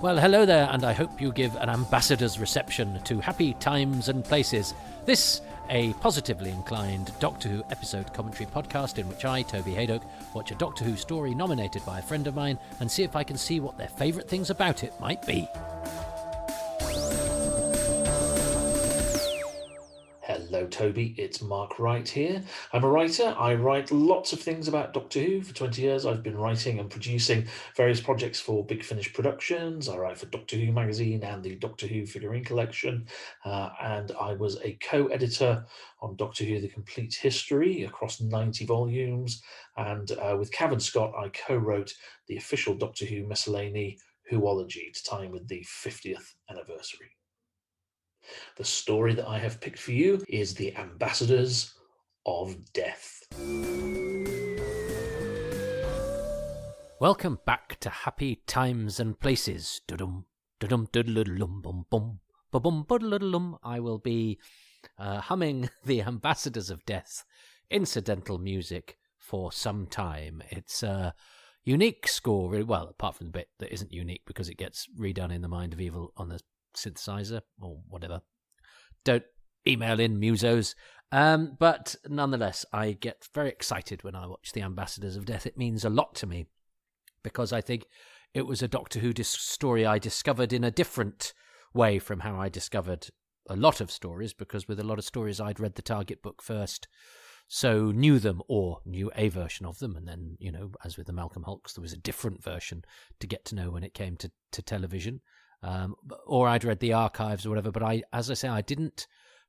Well, hello there, and I hope you give an ambassador's reception to Happy Times and Places. This, a positively inclined Doctor Who episode commentary podcast in which I, Toby Hadoke, watch a Doctor Who story nominated by a friend of mine and see if I can see what their favourite things about it might be. Hello Toby, it's Mark Wright here. I'm a writer. I write lots of things about Doctor Who. For 20 years I've been writing and producing various projects for Big Finish Productions. I write for Doctor Who magazine and the Doctor Who figurine collection, and I was a co-editor on Doctor Who The Complete History across 90 volumes, and with Cavan Scott I co-wrote the official Doctor Who miscellany Whoology to tie in with the 50th anniversary. The story that I have picked for you is The Ambassadors of Death. Welcome back to Happy Times and Places. Dudum, dudum, dudludlum, bum, bum, ba-bum, budludlum. I will be humming The Ambassadors of Death incidental music for some time. It's a unique score, well, apart from the bit that isn't unique because it gets redone in The Mind of Evil on the synthesizer or whatever. Don't email in musos. But nonetheless, I get very excited when I watch The Ambassadors of Death. It means a lot to me because I think it was a Doctor Who story I discovered in a different way from how I discovered a lot of stories, because with a lot of stories I'd read the target book first, so knew them or knew a version of them, and then, you know, as with the Malcolm Hulks, there was a different version to get to know when it came to television. Or I'd read the archives or whatever, but as I say, I didn't,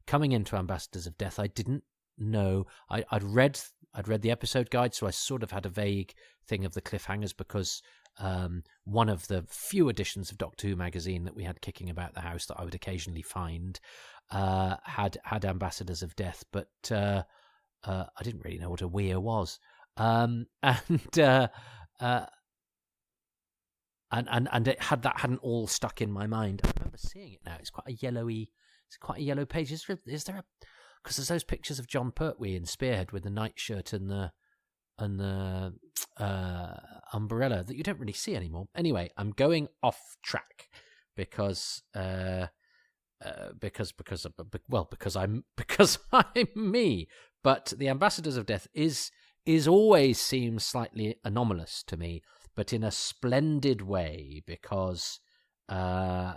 coming into Ambassadors of Death, I didn't know. I'd read the episode guide, so I sort of had a vague thing of the cliffhangers, because one of the few editions of Doctor Who magazine that we had kicking about the house that I would occasionally find had Ambassadors of Death, but I didn't really know what a weir was, and it hadn't all stuck in my mind. I remember seeing it now. It's quite a yellow page. Is there a, because there's those pictures of John Pertwee in Spearhead with the nightshirt and the umbrella that you don't really see anymore. Anyway, I'm going off track because I'm me. But The Ambassadors of Death is always seems slightly anomalous to me, but in a splendid way, because, as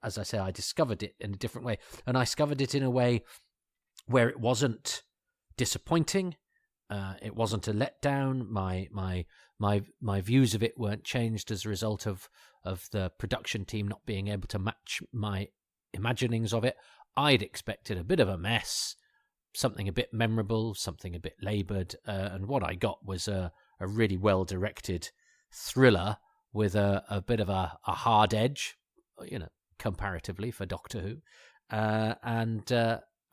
I say, I discovered it in a different way. And I discovered it in a way where it wasn't disappointing. It wasn't a letdown. My views of it weren't changed as a result of the production team not being able to match my imaginings of it. I'd expected a bit of a mess, something a bit memorable, something a bit laboured, and what I got was a really well-directed thriller with a bit of a hard edge, you know, comparatively for Doctor Who,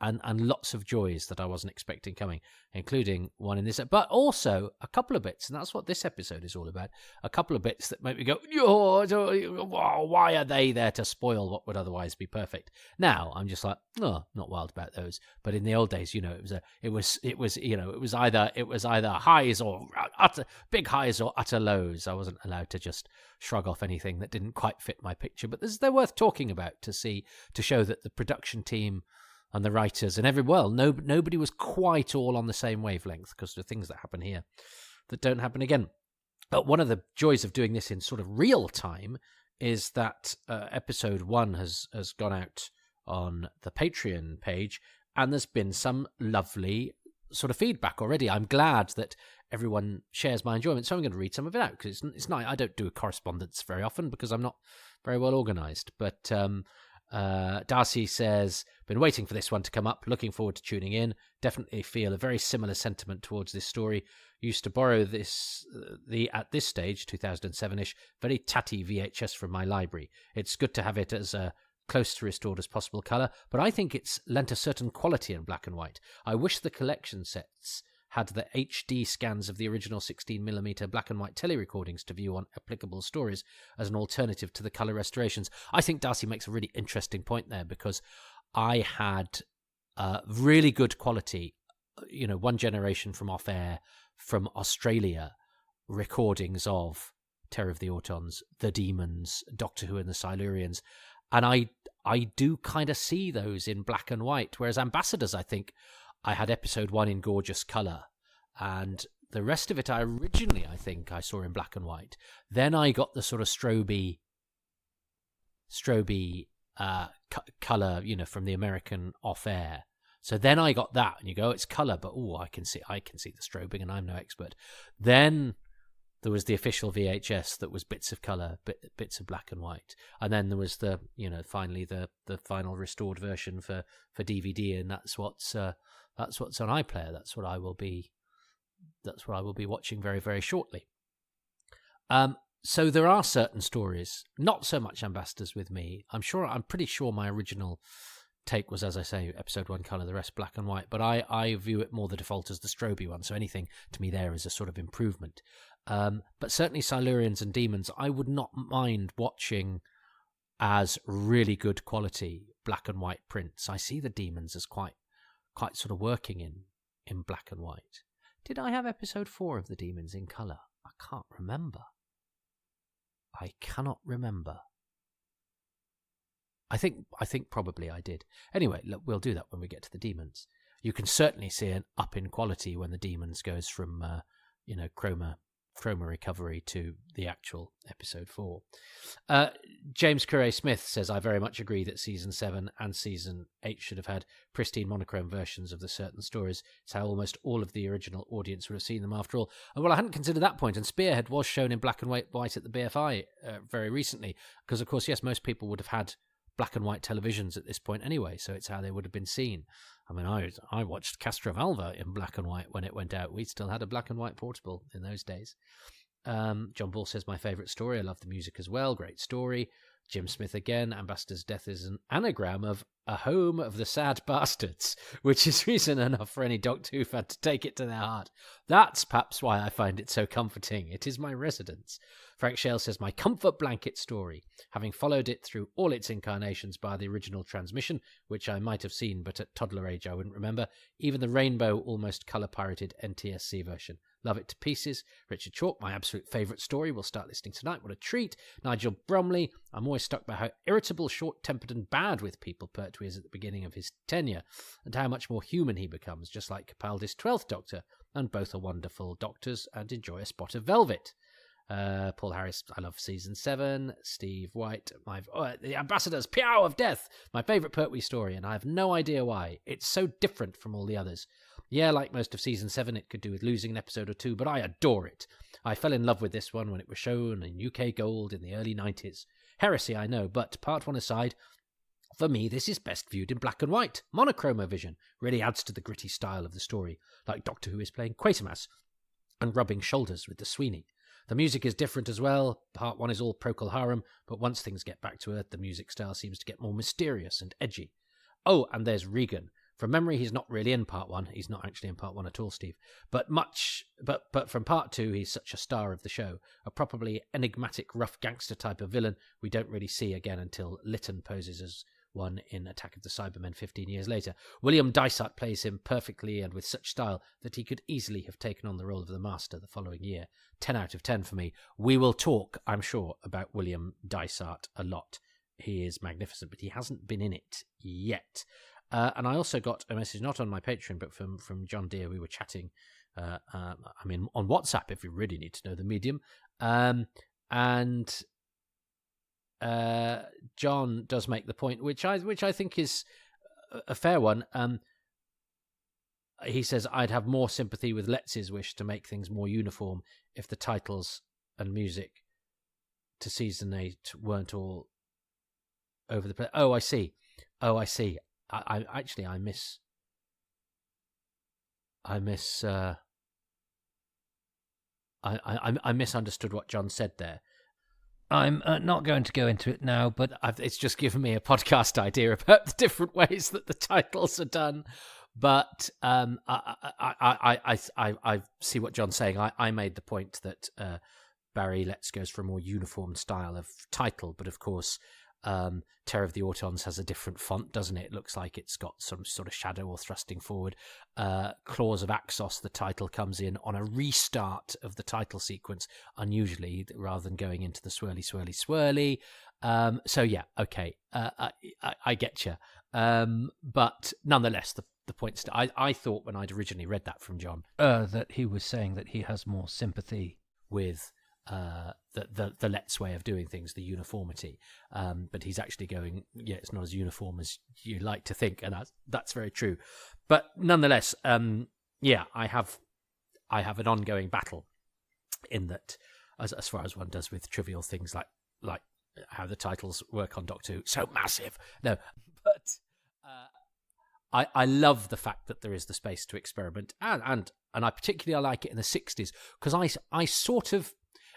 and lots of joys that I wasn't expecting coming, including one in this, but also a couple of bits, and that's what this episode is all about, a couple of bits that make me go, oh, why are they there to spoil what would otherwise be perfect? Now I'm just like, oh, not wild about those. But in the old days, you know, it was either highs or big highs or utter lows. I wasn't allowed to just shrug off anything that didn't quite fit my picture, but they're worth talking about to show that the production team and the writers and nobody was quite all on the same wavelength, because there are things that happen here that don't happen again. But one of the joys of doing this in sort of real time is that episode 1 has gone out on the Patreon page, and there's been some lovely sort of feedback already. I'm glad that everyone shares my enjoyment, so I'm going to read some of it out, because it's nice. I don't do a correspondence very often because I'm not very well organised, but Darcy says, been waiting for this one to come up, looking forward to tuning in. Definitely feel a very similar sentiment towards this story. Used to borrow at this stage, 2007ish, very tatty VHS from my library. It's good to have it as close to restored as possible colour, but I think it's lent a certain quality in black and white. I wish the collection sets had the HD scans of the original 16mm black and white telerecordings to view on applicable stories as an alternative to the colour restorations. I think Darcy makes a really interesting point there, because I had really good quality, you know, one generation from off air from Australia recordings of Terror of the Autons, The Demons, Doctor Who and the Silurians. And I do kind of see those in black and white, whereas Ambassadors, I think I had episode 1 in gorgeous colour, and the rest of it I think I saw in black and white. Then I got the sort of stroby colour, from the American off-air. So then I got that, and you go, it's colour, but I can see the strobing, and I'm no expert. Then there was the official VHS that was bits of colour, bits of black and white, and then there was the finally the final restored version for DVD, and that's what's on iPlayer. That's what I will be watching very, very shortly. So there are certain stories, not so much Ambassadors with me. I'm pretty sure my original take was, as I say, episode 1 colour, the rest black and white, but I view it more the default as the stroby one, so anything to me there is a sort of improvement. But certainly Silurians and Demons, I would not mind watching as really good quality black and white prints. I see the Demons as quite sort of working in black and white. Did I have episode 4 of the Demons in colour? I can't remember. I cannot remember. I think probably I did. Anyway, look, we'll do that when we get to the Demons. You can certainly see an up in quality when the Demons goes from chroma recovery to the actual episode 4. James Curray Smith says, I very much agree that season 7 and season 8 should have had pristine monochrome versions of the certain stories. It's how almost all of the original audience would have seen them after all. Well, I hadn't considered that point, and Spearhead was shown in black and white at the BFI very recently, because of course, yes, most people would have had black and white televisions at this point anyway, so it's how they would have been seen. I mean, I watched Castrovalva in black and white when it went out. We still had a black and white portable in those days. John Ball says, my favourite story. I love the music as well. Great story. Jim Smith again. Ambassador's death is an anagram of a home of the sad bastards, which is reason enough for any Doctor Who fan to take it to their heart. That's perhaps why I find it so comforting. It is my residence. Frank Shale says, my comfort blanket story, having followed it through all its incarnations by the original transmission, which I might have seen, but at toddler age I wouldn't remember, even the rainbow, almost colour-pirated NTSC version. Love it to pieces. Richard Chalk, my absolute favourite story. We'll start listening tonight. What a treat. Nigel Bromley, I'm always struck by how irritable, short-tempered and bad with people Pertwee is at the beginning of his tenure, and how much more human he becomes, just like Capaldi's 12th Doctor, and both are wonderful doctors and enjoy a spot of velvet. Paul Harris, I love season 7. Steve White, the Ambassadors, Piao of Death, my favourite Pertwee story, and I have no idea why. It's so different from all the others. Yeah, like most of season 7, it could do with losing an episode or two, but I adore it. I fell in love with this one when it was shown in UK Gold in the early 90s. Heresy, I know, but part 1 aside, for me, this is best viewed in black and white. Monochromo vision really adds to the gritty style of the story, like Doctor Who is playing Quatermass and rubbing shoulders with the Sweeney. The music is different as well. Part 1 is all Procol Harum, but once things get back to Earth, the music style seems to get more mysterious and edgy. Oh, and there's Regan. From memory, he's not really in part 1. He's not actually in part 1 at all, Steve. But from part 2, he's such a star of the show. A probably enigmatic, rough gangster type of villain we don't really see again until Lytton poses as one in Attack of the Cybermen 15 years later. William Dysart plays him perfectly and with such style that he could easily have taken on the role of the Master the following year. 10 out of 10 for me. We will talk, I'm sure, about William Dysart a lot. He is magnificent, but he hasn't been in it yet. And I also got a message, not on my Patreon, but from John Deere. We were chatting, on WhatsApp, if you really need to know the medium. And John does make the point, which I think is a fair one. He says, I'd have more sympathy with Letz's wish to make things more uniform if the titles and music to season 8 weren't all over the place. Oh, I see. I misunderstood what John said there. I'm not going to go into it now, but it's just given me a podcast idea about the different ways that the titles are done. But I see what John's saying. I made the point that Barry Letts goes for a more uniform style of title, but of course Terror of the Autons has a different font, doesn't it? It looks like it's got some sort of shadow or thrusting forward. Claws of Axos, the title comes in on a restart of the title sequence, unusually, rather than going into the swirly, swirly, swirly. So yeah, okay, I get you. But nonetheless, the point I thought when I'd originally read that from John that he was saying that he has more sympathy with the Let's way of doing things, the uniformity, but he's actually going, yeah, it's not as uniform as you like to think, and that's very true. But nonetheless, yeah, I have an ongoing battle in that, as far as one does with trivial things like how the titles work on Doctor Who, so massive. No, but I love the fact that there is the space to experiment, and I particularly like it in the 60s, because I sort of,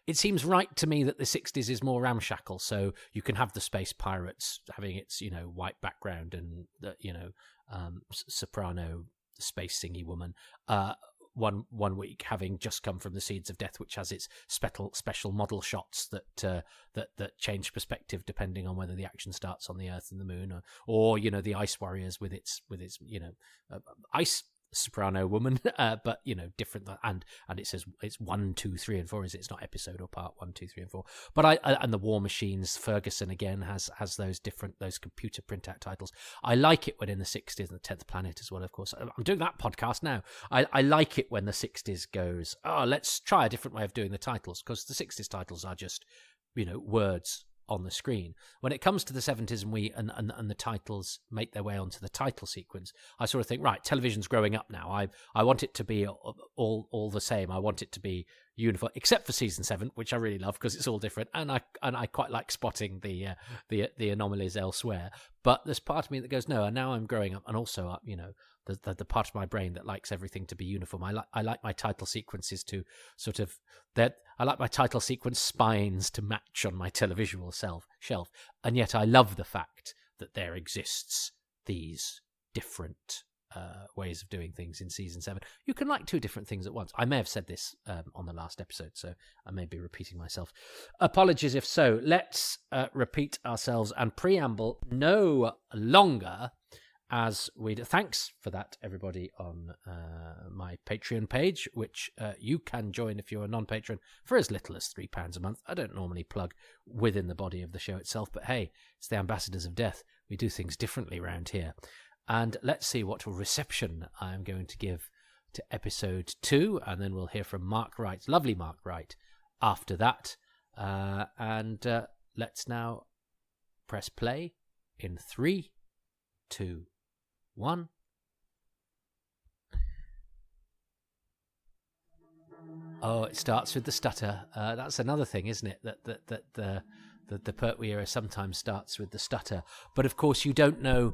it seems right to me that the 60s is more ramshackle, so you can have the space pirates having its, white background and the, soprano space singy woman, one week having just come from the Seeds of Death, which has its special model shots that change perspective depending on whether the action starts on the Earth and the Moon, or the Ice Warriors with its ice soprano woman, but different, and it says it's 1, 2, 3, and 4. It's not episode or part 1, 2, 3, and 4. But and the War Machines, Ferguson again has those computer printout titles. I like it when in the 60s, and the 10th Planet as well, of course. I'm doing that podcast now. I like it when the 60s goes, oh, let's try a different way of doing the titles, because the 60s titles are just words on the screen. When it comes to the 70s and the titles make their way onto the title sequence, I sort of think, right, television's growing up now. I want it to be all the same. I want it to be uniform, except for season 7, which I really love because it's all different, and I quite like spotting the anomalies elsewhere. But there's part of me that goes, no, and now I'm growing up, and also the part of my brain that likes everything to be uniform. I like my title sequences to sort of that. I like my title sequence spines to match on my televisual shelf, and yet I love the fact that there exists these different ways of doing things in season 7. You can like 2 different things at once. I may have said this on the last episode, so I may be repeating myself. Apologies if so. Let's repeat ourselves and preamble no longer. As we do. Thanks for that, everybody, on my Patreon page, which you can join if you're a non-patron for as little as £3 a month. I don't normally plug within the body of the show itself, but hey, it's the Ambassadors of Death. We do things differently around here. And let's see what reception I'm going to give to episode 2, and then we'll hear from Mark Wright, lovely Mark Wright, after that. And let's now press play in 3, 2, 1. Oh, it starts with the stutter. That's another thing, isn't it? That the Pertwee era sometimes starts with the stutter. But of course, you don't know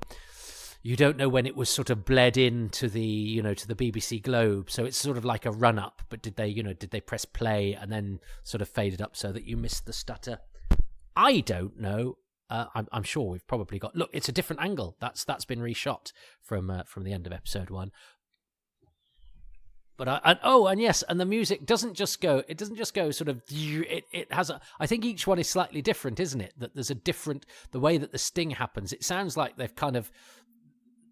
when it was sort of bled into the to the BBC Globe. So it's sort of like a run up. But did they press play and then sort of fade it up so that you missed the stutter? I don't know. I'm sure we've probably got. Look, it's a different angle. That's been reshot from the end of episode 1. But and yes, and the music doesn't just go. It doesn't just go sort of. It has a. I think each one is slightly different, isn't it? That there's a different the way that the sting happens. It sounds like they've kind of.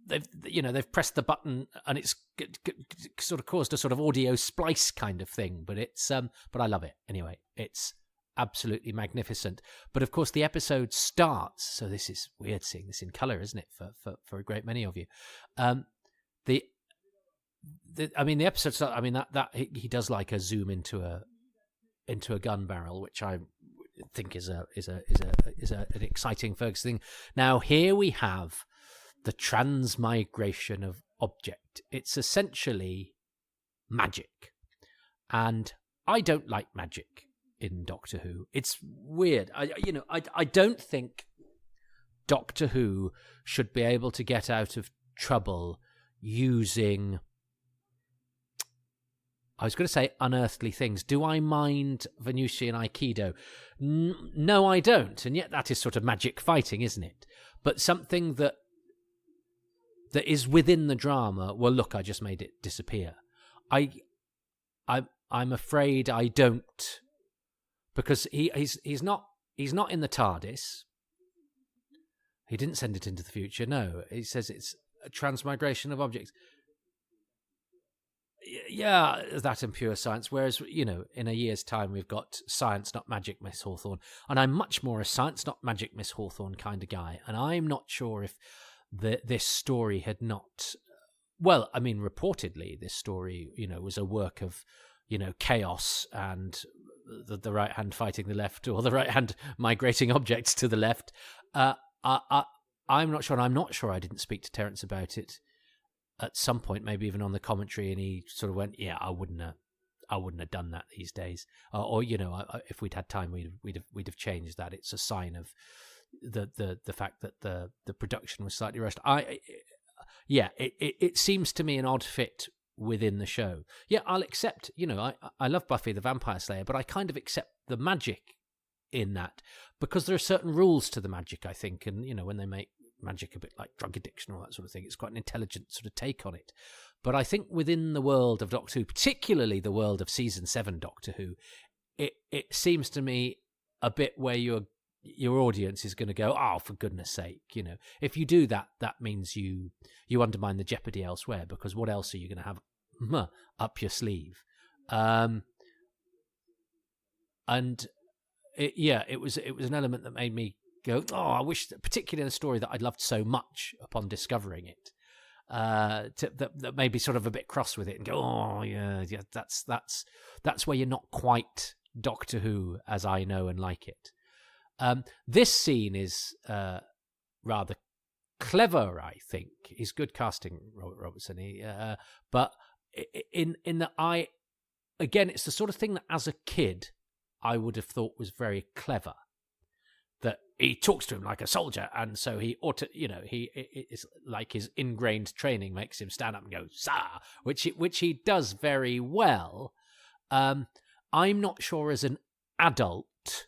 They've pressed the button and it's sort of caused a sort of audio splice kind of thing. But it's but I love it anyway. It's absolutely magnificent. But of course the episode starts, so this is weird seeing this in colour, isn't it, for a great many of you. The episode starts, that he does like a zoom into a gun barrel, which I think is an exciting Ferguson thing. Now here we have the transmigration of object. It's essentially magic, and I don't like magic in Doctor Who. It's weird. I don't think Doctor Who should be able to get out of trouble using, I was going to say unearthly things. Do I mind Venusian Aikido? No, I don't. And yet that is sort of magic fighting, isn't it? But something that is within the drama, well, look, I just made it disappear. I'm afraid I don't. Because he's not in the TARDIS. He didn't send it into the future. No, he says it's a transmigration of objects. Yeah, that and pure science. Whereas, in a year's time, we've got Science Not Magic, Miss Hawthorne. And I'm much more a Science Not Magic, Miss Hawthorne kind of guy. And I'm not sure if this story had not... Well, I mean, reportedly, this story, was a work of, chaos and the right hand fighting the left, or the right hand migrating objects to the left. I'm not sure, and I'm not sure I didn't speak to Terence about it at some point, maybe even on the commentary, and he sort of went, "Yeah, I wouldn't have done that these days." Or if we'd had time, we'd have changed that. It's a sign of the fact that the production was slightly rushed. It seems to me an odd fit within the show. Yeah, I'll accept. I love Buffy the Vampire Slayer, but I kind of accept the magic in that because there are certain rules to the magic, I think, and when they make magic a bit like drug addiction or that sort of thing, it's quite an intelligent sort of take on it. But I think within the world of Doctor Who, particularly the world of season 7 Doctor Who, it seems to me a bit where your audience is going to go, oh, for goodness sake, if you do that, that means you undermine the jeopardy elsewhere, because what else are you going to have up your sleeve? It was an element that made me go, oh, I wish that, particularly in a story that I'd loved so much upon discovering it, that made me sort of a bit cross with it and go, oh yeah, that's where you're not quite Doctor Who as I know and like it. This scene is rather clever, I think. He's good casting, Robert Robertson. But in that again, it's the sort of thing that as a kid I would have thought was very clever. That he talks to him like a soldier, and so he ought to, it's like his ingrained training makes him stand up and go, "Sir," which he does very well. I'm not sure as an adult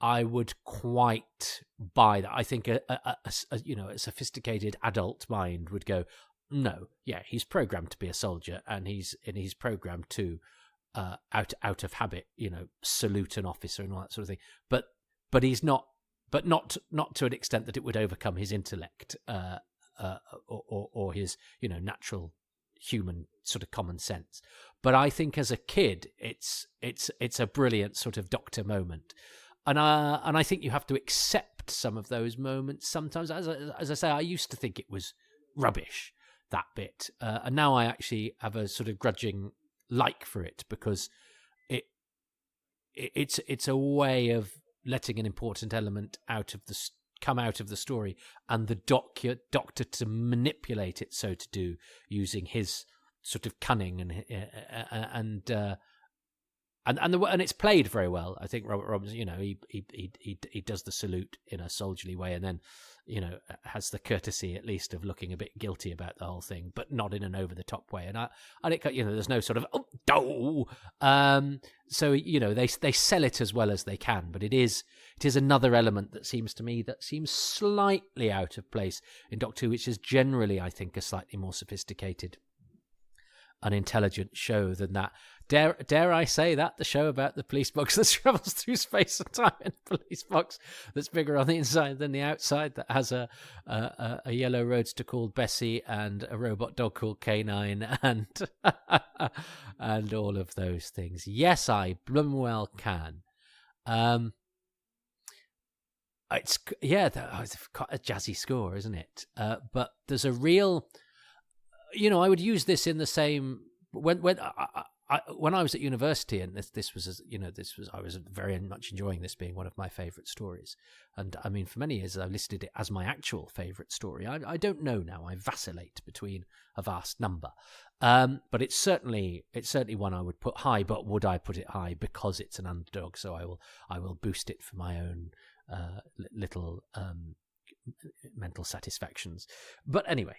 I would quite buy that. I think a sophisticated adult mind would go, no, yeah, he's programmed to be a soldier, and he's programmed to out of habit, salute an officer and all that sort of thing. But he's not. But not to an extent that it would overcome his intellect or his natural human sort of common sense. But I think as a kid, it's a brilliant sort of Doctor moment, and I think you have to accept some of those moments sometimes. As I say, I used to think it was rubbish, that bit, and now I actually have a sort of grudging like for it, because it's a way of letting an important element come out of the story, and the doctor to manipulate it so to do, using his sort of cunning and it's played very well. I think Robert Robinson, he does the salute in a soldierly way, and then has the courtesy at least of looking a bit guilty about the whole thing, but not in an over the top way. And there's no sort of so they sell it as well as they can, but it is another element that seems slightly out of place in Doctor Who, which is generally, I think, a slightly more sophisticated, an intelligent show than that. Dare I say that, the show about the police box that travels through space and time in a police box that's bigger on the inside than the outside, that has a yellow roadster called Bessie and a robot dog called Canine and and all of those things. Yes, I blumwell can. It's quite a jazzy score, isn't it? But there's a real, I would use this in the same when I was at university, and this was I was very much enjoying this being one of my favourite stories, and I mean for many years I listed it as my actual favourite story. I don't know now. I vacillate between a vast number, but it's certainly one I would put high. But would I put it high because it's an underdog? So I will boost it for my own little mental satisfactions. But anyway,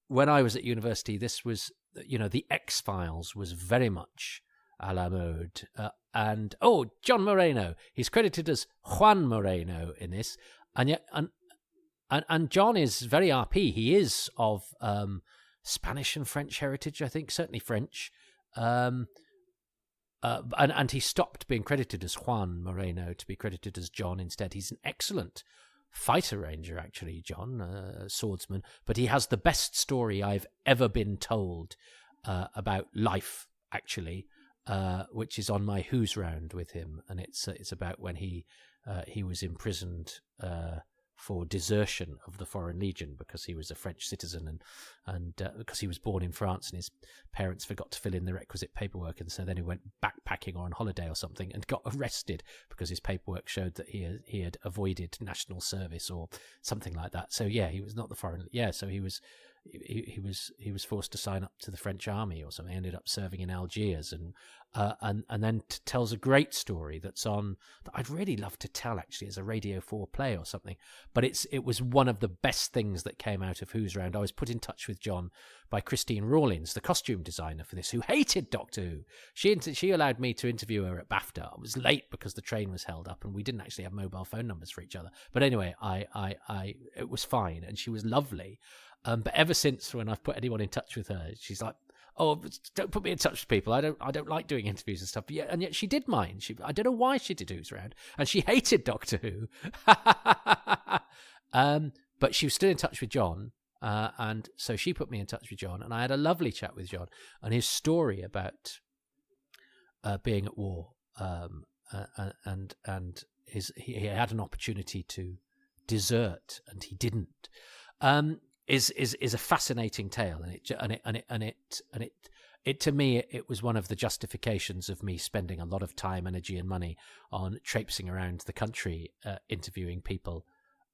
when I was at university, this was, the X-Files was very much a la mode. And John Moreno, he's credited as Juan Moreno in this, and yet and John is very RP. He is of Spanish and French heritage, I think, certainly French. And he stopped being credited as Juan Moreno to be credited as John instead. He's an excellent fighter ranger, actually, John, swordsman. But he has the best story I've ever been told about life, actually, which is on my Who's Round with him, and it's about when he was imprisoned for desertion of the Foreign Legion because he was a French citizen and because he was born in France and his parents forgot to fill in the requisite paperwork, and so then he went backpacking or on holiday or something and got arrested because his paperwork showed that he had avoided national service or something like that. So yeah, he was not the foreign. Yeah, so he was forced to sign up to the French army or something. He ended up serving in Algiers and then tells a great story that's on that I'd really love to tell actually as a Radio 4 play or something. But it was one of the best things that came out of Who's Round. I was put in touch with John by Christine Rawlins, the costume designer for this, who hated Doctor Who. She allowed me to interview her at BAFTA. I was late because the train was held up and we didn't actually have mobile phone numbers for each other. But anyway, it was fine and she was lovely. But ever since when I've put anyone in touch with her, she's like, "Oh, don't put me in touch with people. I don't like doing interviews and stuff." But yeah, and yet she did mind. I don't know why she did Who's Round, and she hated Doctor Who. But she was still in touch with John, and so she put me in touch with John, and I had a lovely chat with John and his story about being at war, and he had an opportunity to desert and he didn't. Is a fascinating tale, and it to me it was one of the justifications of me spending a lot of time, energy, and money on traipsing around the country interviewing people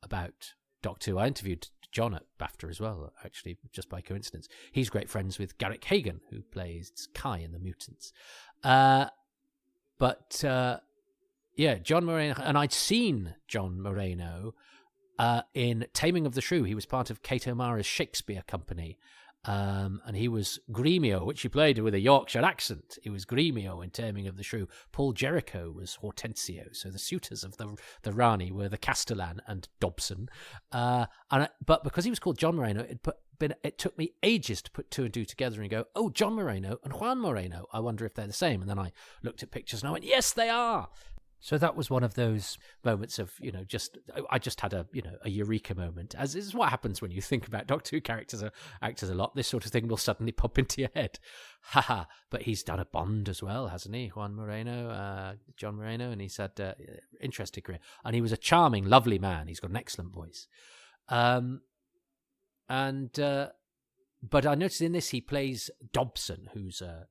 about Doctor Who. I interviewed John at BAFTA as well, actually, just by coincidence. He's great friends with Garrick Hagan, who plays Kai in The Mutants. Yeah, John Moreno, and I'd seen John Moreno in Taming of the Shrew. He was part of Kate O'Mara's Shakespeare company, and he was Gremio, which he played with a Yorkshire accent. He was Gremio in Taming of the Shrew. Paul Jericho was Hortensio, so the suitors of the Rani were the Castellan and Dobson. But because he was called John Moreno, it took me ages to put two and two together and go, oh, John Moreno and Juan Moreno, I wonder if they're the same. And then I looked at pictures and I went, yes, they are. So that was one of those moments of, I just had a eureka moment, as is what happens when you think about Doctor Who characters or actors a lot. This sort of thing will suddenly pop into your head. Haha. But he's done a Bond as well, hasn't he? Juan Moreno, John Moreno, and he's had interesting career. And he was a charming, lovely man. He's got an excellent voice. But I noticed in this he plays Dobson, who's a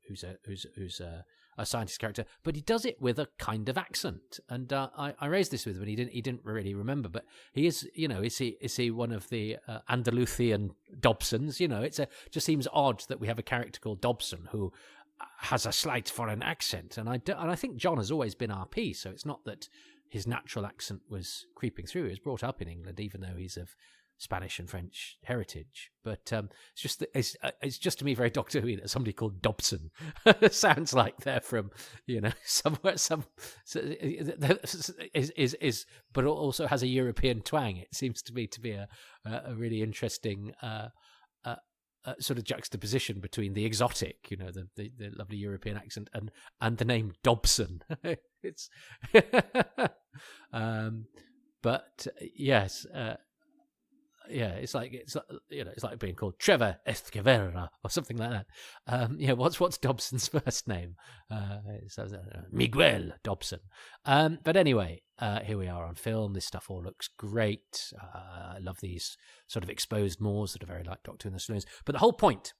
scientist character, but he does it with a kind of accent. And I raised this with him, and he didn't really remember. But he is, is he one of the Andalusian Dobsons? It just seems odd that we have a character called Dobson who has a slight foreign accent. And I think John has always been RP, so it's not that his natural accent was creeping through. He was brought up in England, even though he's of Spanish and French heritage, but it's just to me very Doctor Who that somebody called Dobson sounds like they're from somewhere but also has a European twang. It seems to me to be a really interesting sort of juxtaposition between the exotic, the lovely European accent and the name Dobson. It's but yes. Yeah, it's like being called Trevor Escavera or something like that. What's Dobson's first name? Miguel Dobson. But anyway, here we are on film. This stuff all looks great. I love these sort of exposed moors that are very like Doctor and the Saloons. But the whole point,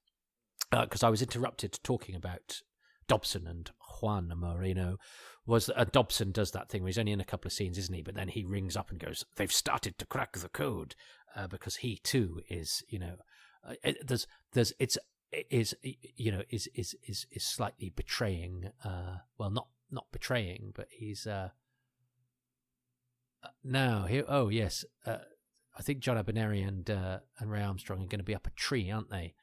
because I was interrupted talking about Dobson and Juan Moreno, was that Dobson does that thing where he's only in a couple of scenes, isn't he? But then he rings up and goes, "They've started to crack the code," because he too is, is slightly betraying. Well, not betraying, but he's now here. Oh yes, I think John Abineri and Ray Armstrong are going to be up a tree, aren't they?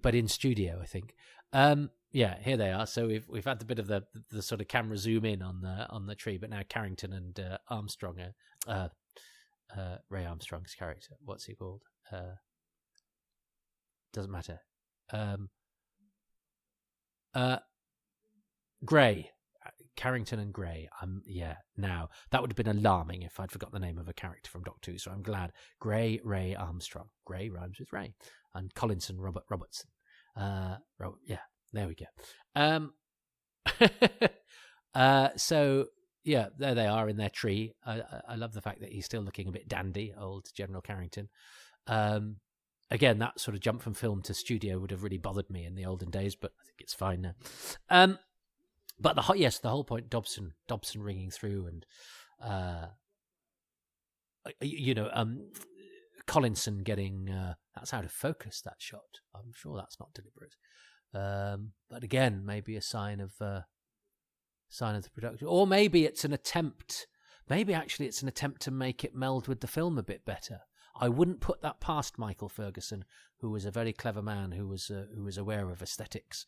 But in studio, I think. Yeah, here they are. So we've had a bit of the sort of camera zoom in on the tree, but now Carrington and Armstrong Ray Armstrong's character. What's he called? Doesn't matter. Carrington and Gray. Now that would have been alarming if I'd forgot the name of a character from Doctor Who. So I'm glad. Gray, Ray, Armstrong. Gray rhymes with Ray, and Collinson, Robertson. There we go. So yeah, there they are in their tree. I love the fact that he's still looking a bit dandy, old General Carrington. Again, that sort of jump from film to studio would have really bothered me in the olden days, but I think it's fine now. But the whole point, Dobson ringing through, and Collinson getting that's out of focus. That shot, I'm sure that's not deliberate. But again, maybe a sign of the production, or maybe it's an attempt. Maybe actually it's an attempt to make it meld with the film a bit better. I wouldn't put that past Michael Ferguson, who was a very clever man who was aware of aesthetics.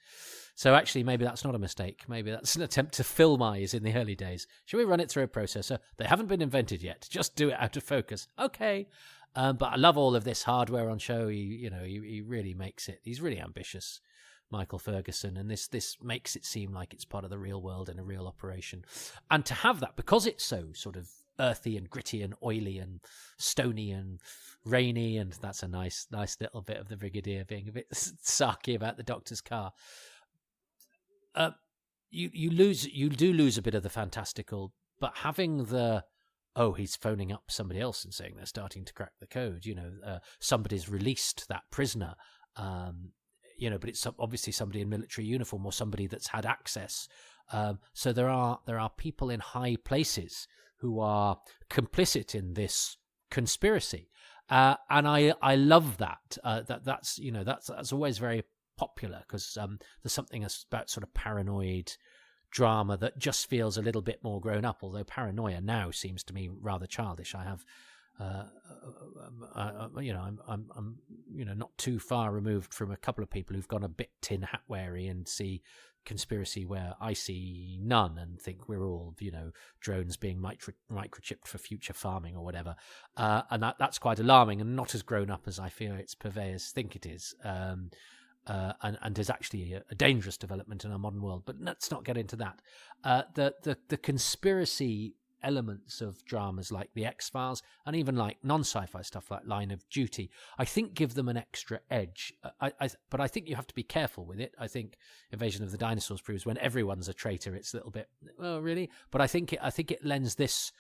So actually, maybe that's not a mistake. Maybe that's an attempt to filmize in the early days. Should we run it through a processor? They haven't been invented yet. Just do it out of focus. Okay. But I love all of this hardware on show. He really makes it. He's really ambitious, Michael Ferguson, and this makes it seem like it's part of the real world and a real operation. And to have that, because it's so sort of earthy and gritty and oily and stony and rainy, and that's a nice little bit of the Brigadier being a bit sarky about the Doctor's car. You do lose a bit of the fantastical, but having the he's phoning up somebody else and saying they're starting to crack the code. Somebody's released that prisoner. But it's obviously somebody in military uniform or somebody that's had access. So there are people in high places who are complicit in this conspiracy, and I love that. That's always very popular, because there's something about sort of paranoid drama that just feels a little bit more grown up. Although paranoia now seems to me rather childish. I have. I'm not too far removed from a couple of people who've gone a bit tin hat wary and see conspiracy where I see none, and think we're all drones being microchipped for future farming or whatever, and that's quite alarming and not as grown up as I fear its purveyors think it is, and is actually a dangerous development in our modern world. But let's not get into that. The conspiracy elements of dramas like the X-Files, and even like non-sci-fi stuff like Line of Duty, I think give them an extra edge. But I think you have to be careful with it. I think Invasion of the Dinosaurs proves when everyone's a traitor, it's a little bit, oh really? But I think it lends this,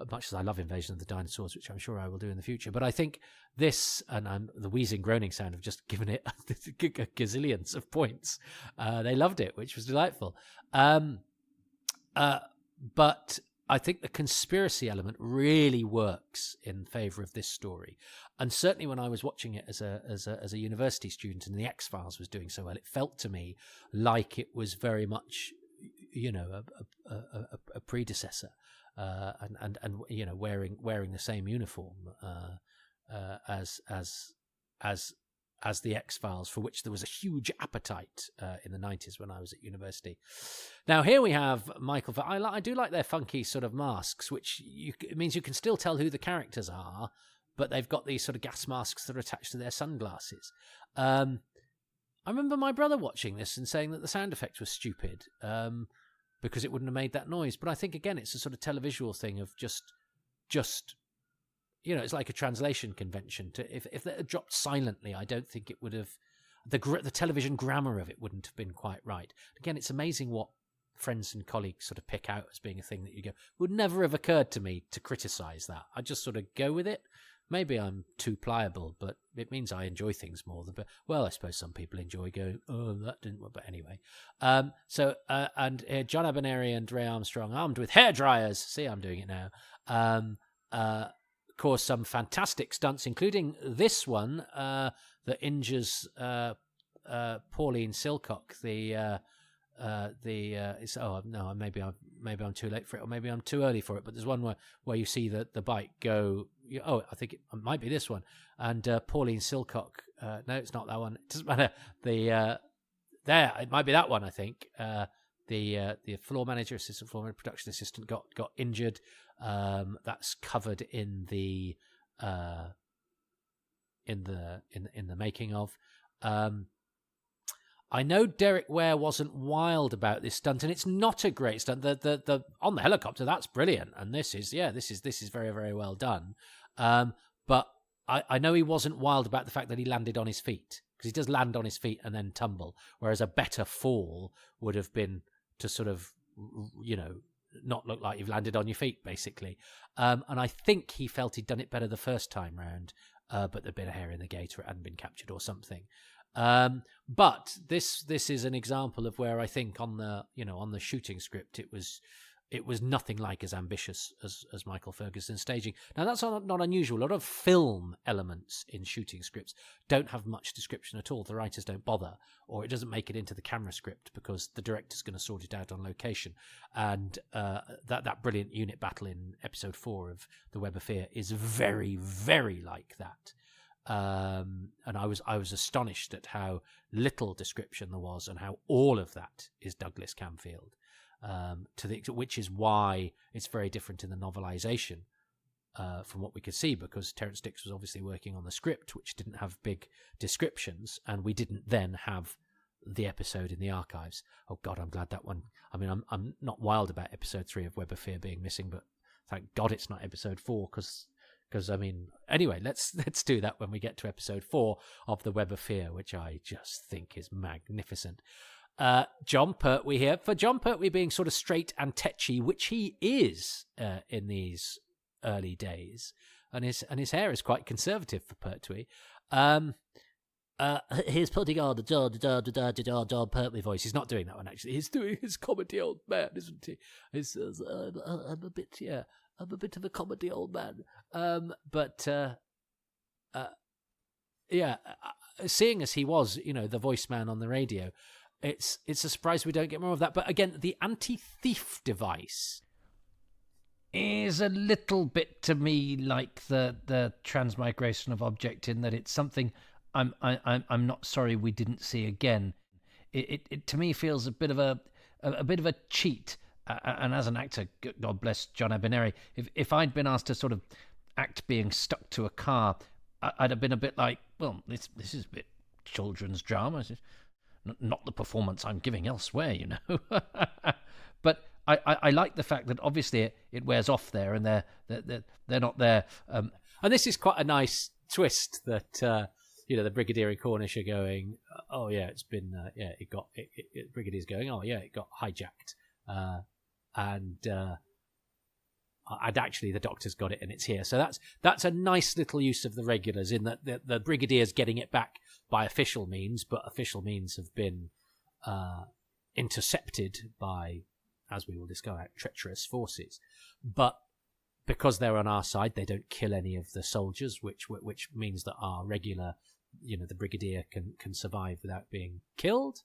as much as I love Invasion of the Dinosaurs, which I'm sure I will do in the future, but I think this, and the wheezing groaning sound have just given it gazillions of points. They loved it, which was delightful. But I think the conspiracy element really works in favour of this story, and certainly when I was watching it as a university student and the X-Files was doing so well, it felt to me like it was very much, a predecessor, and wearing the same uniform as the X-Files, for which there was a huge appetite in the 90s when I was at university. Now, here we have Michael. I do like their funky sort of masks, which it means you can still tell who the characters are, but they've got these sort of gas masks that are attached to their sunglasses. I remember my brother watching this and saying that the sound effect was stupid because it wouldn't have made that noise. But I think, again, it's a sort of televisual thing of just it's like a translation convention. If they had dropped silently, I don't think it would have. The television grammar of it wouldn't have been quite right. Again, it's amazing what friends and colleagues sort of pick out as being a thing that you go, would never have occurred to me to criticise that. I just sort of go with it. Maybe I'm too pliable, but it means I enjoy things more. Well, I suppose some people enjoy going, oh, that didn't work. But anyway. And John Abernary and Ray Armstrong armed with hair dryers. See, I'm doing it now. Of course, some fantastic stunts, including this one that injures Pauline Silcock. Maybe I'm too late for it, or maybe I'm too early for it. But there's one where you see the bike go. I think it might be this one. And Pauline Silcock. No, it's not that one. It doesn't matter. It might be that one. I think the floor manager, assistant floor manager, production assistant got injured. That's covered in the making of. I know Derek Ware wasn't wild about this stunt, and it's not a great stunt. The on the helicopter, that's brilliant, and this is very, very well done. But I know he wasn't wild about the fact that he landed on his feet, because he does land on his feet and then tumble, whereas a better fall would have been to sort of, not look like you've landed on your feet, basically. And I think he felt he'd done it better the first time round, but there'd been a hair in the gate or it hadn't been captured or something. But this is an example of where I think on the shooting script it was nothing like as ambitious as Michael Ferguson's staging. Now that's not unusual. A lot of film elements in shooting scripts don't have much description at all. The writers don't bother, or it doesn't make it into the camera script because the director's going to sort it out on location. And that brilliant unit battle in episode 4 of The Web of Fear is very, very like that. And I was astonished at how little description there was and how all of that is Douglas Camfield. Which is why it's very different in the novelization from what we could see, because Terrance Dicks was obviously working on the script, which didn't have big descriptions, and we didn't then have the episode in the archives. Oh God, I'm glad that one. I mean, I'm not wild about episode 3 of Web of Fear being missing, but thank God it's not episode 4, because I mean, anyway, let's do that when we get to episode 4 of The Web of Fear, which I just think is magnificent. John Pertwee here. For John Pertwee being sort of straight and tetchy, which he is in these early days, and his hair is quite conservative for Pertwee. He's putting on the John Pertwee voice. He's not doing that one, actually. He's doing his comedy old man, isn't he? He says, I'm a bit of a comedy old man. Seeing as he was, the voice man on the radio, it's a surprise we don't get more of that. But again, the anti-thief device is a little bit to me like the transmigration of object, in that it's something I'm not sorry we didn't see again. It to me feels a bit of a cheat. And as an actor, God bless John Abineri, if I'd been asked to sort of act being stuck to a car, I'd have been a bit like, well, this is a bit children's drama. Not the performance I'm giving elsewhere, But I like the fact that obviously it wears off there, and they're not there. And this is quite a nice twist that the Brigadier and Cornish are going, oh yeah, it's been Brigadier's going, oh yeah, it got hijacked, and actually the Doctor's got it and it's here. So that's a nice little use of the regulars, in that the Brigadier's getting it back by official means, but official means have been intercepted by, as we will discover, treacherous forces. But because they're on our side, they don't kill any of the soldiers, which means that our regular, the Brigadier can survive without being killed.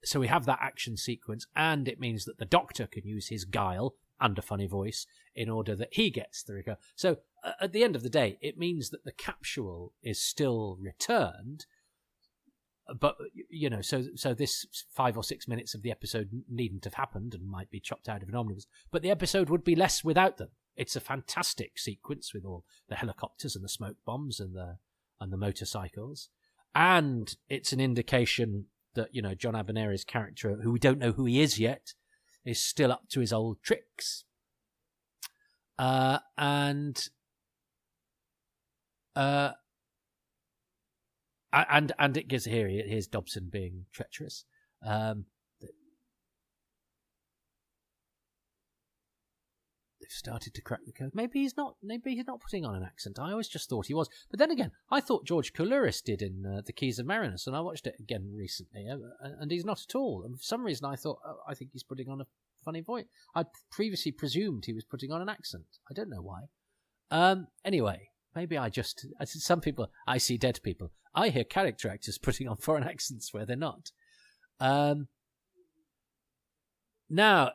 So we have that action sequence, and it means that the Doctor can use his guile and a funny voice in order that he gets the recover. So at the end of the day, it means that the capsule is still returned, but so this 5 or 6 minutes of the episode needn't have happened and might be chopped out of an omnibus, but the episode would be less without them. It's a fantastic sequence with all the helicopters and the smoke bombs and the motorcycles, and it's an indication that John Abineri's character, who we don't know who he is yet, is still up to his old tricks. And it gives here's Dobson being treacherous. They've started to crack the code. Maybe he's not putting on an accent. I always just thought he was. But then again, I thought George Coulouris did in The Keys of Marinus, and I watched it again recently, and he's not at all. And for some reason, I thought, I think he's putting on a funny voice. I previously presumed he was putting on an accent. I don't know why. Anyway, maybe some people, I see dead people. I hear character actors putting on foreign accents where they're not. Now,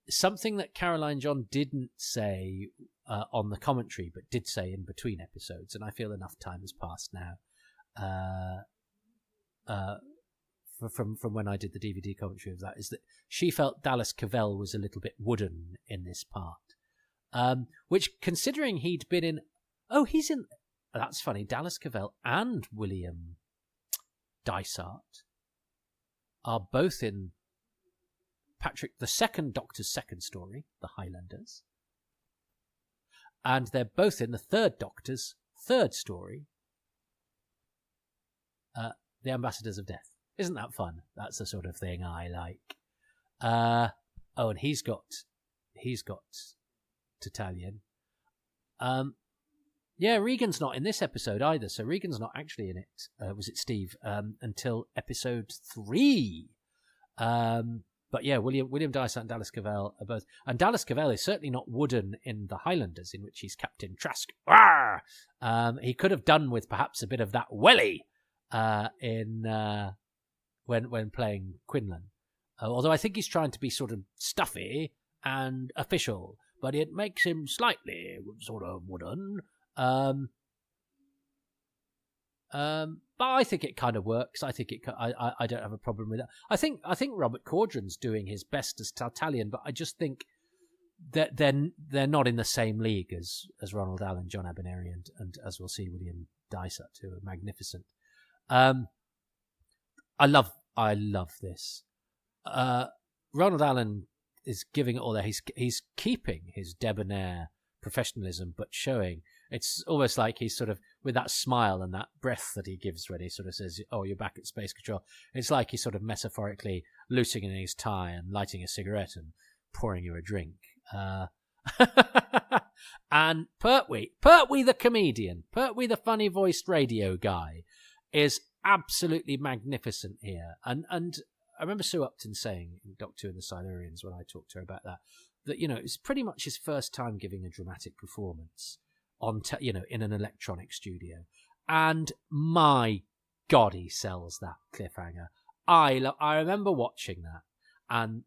something that Caroline John didn't say on the commentary, but did say in between episodes, and I feel enough time has passed now from when I did the DVD commentary of that, is that she felt Dallas Cavell was a little bit wooden in this part, which, considering he'd been in Oh, he's in. That's funny. Dallas Cavell and William Dysart are both in Patrick the Second Doctor's second story, The Highlanders. And they're both in the Third Doctor's third story, The Ambassadors of Death. Isn't that fun? That's the sort of thing I like. And he's got Tatalian. Yeah, Regan's not in this episode either, so Regan's not actually in it. Was it Steve? Until episode 3. But yeah, William Dysart and Dallas Cavell are both, and Dallas Cavell is certainly not wooden in The Highlanders, in which he's Captain Trask. He could have done with perhaps a bit of that welly when playing Quinlan. Although I think he's trying to be sort of stuffy and official, but it makes him slightly sort of wooden. But I think it kind of works. I think I don't have a problem with that. I think Robert Corddry's doing his best as Tatalian, but I just think that they're not in the same league as Ronald Allen, John Abineri, and as we'll see, William Dysart, who are magnificent. I love this. Ronald Allen is giving it all there. He's keeping his debonair professionalism, but showing. It's almost like he's sort of, with that smile and that breath that he gives when he sort of says, "Oh, you're back at space control." It's like he's sort of metaphorically loosening his tie and lighting a cigarette and pouring you a drink. And Pertwee the comedian, Pertwee the funny-voiced radio guy, is absolutely magnificent here. And I remember Sue Upton saying in Doctor Who and the Silurians, when I talked to her about that it's pretty much his first time giving a dramatic performance in an electronic studio, and my God, he sells that cliffhanger. I remember watching that, and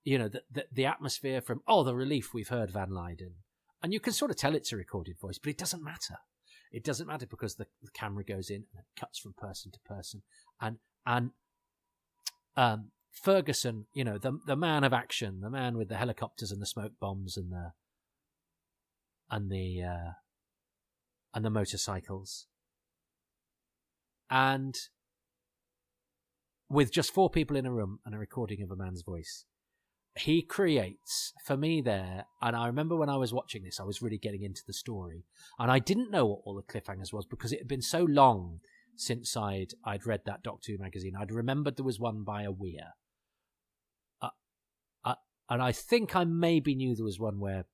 the atmosphere from the relief we've heard Van Leyden, and you can sort of tell it's a recorded voice, but it doesn't matter. It doesn't matter because the camera goes in and it cuts from person to person, and Ferguson, the man of action, the man with the helicopters and the smoke bombs and the motorcycles, and with just 4 people in a room and a recording of a man's voice, he creates for me there. And I remember when I was watching this, I was really getting into the story, and I didn't know what all the cliffhangers was because it had been so long since I'd read that Doctor Who magazine. I'd remembered there was one by a Weir, and I think I maybe knew there was one where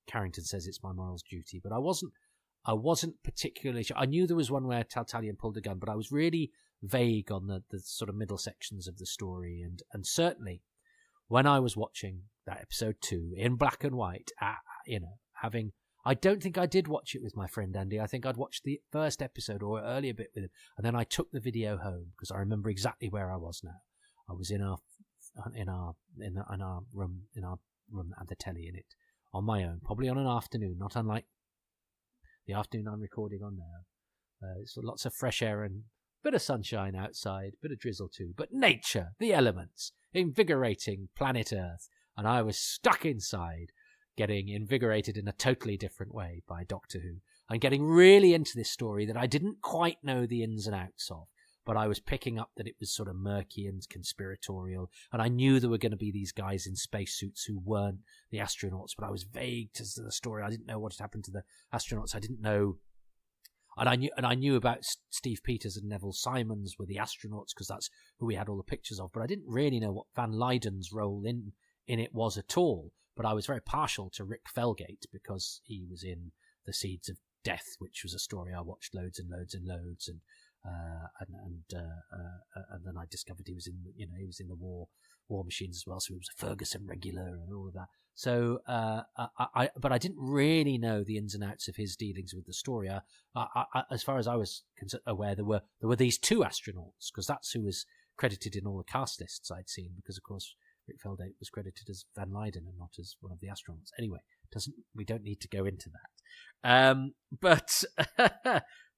Carrington says it's my moral's duty, but I wasn't particularly sure. I knew there was one where Tatalian pulled a gun, but I was really vague on the sort of middle sections of the story, and certainly when I was watching that episode 2 in black and white, I don't think I did watch it with my friend Andy. I think I'd watched the first episode or earlier bit with him, and then I took the video home because I remember exactly where I was now. I was in our room at the telly in it on my own, probably on an afternoon, not unlike the afternoon I'm recording on now. So lots of fresh air and bit of sunshine outside, bit of drizzle too, but nature, the elements, invigorating planet Earth, and I was stuck inside, getting invigorated in a totally different way by Doctor Who, and getting really into this story that I didn't quite know the ins and outs of, but I was picking up that it was sort of murky and conspiratorial, and I knew there were going to be these guys in spacesuits who weren't the astronauts, but I was vague to the story. I didn't know what had happened to the astronauts. I didn't know, and I knew about Steve Peters and Neville Simons were the astronauts because that's who we had all the pictures of, but I didn't really know what Van Leyden's role in it was at all. But I was very partial to Rick Felgate because he was in The Seeds of Death, which was a story I watched loads and loads and loads, and then I discovered he was in the War Machines as well, so he was a Ferguson regular and all of that. So, but I didn't really know the ins and outs of his dealings with the story. As far as I was aware, there were these 2 astronauts because that's who was credited in all the cast lists I'd seen. Because of course Rick Feldate was credited as Van Leyden and not as one of the astronauts. Anyway, we don't need to go into that.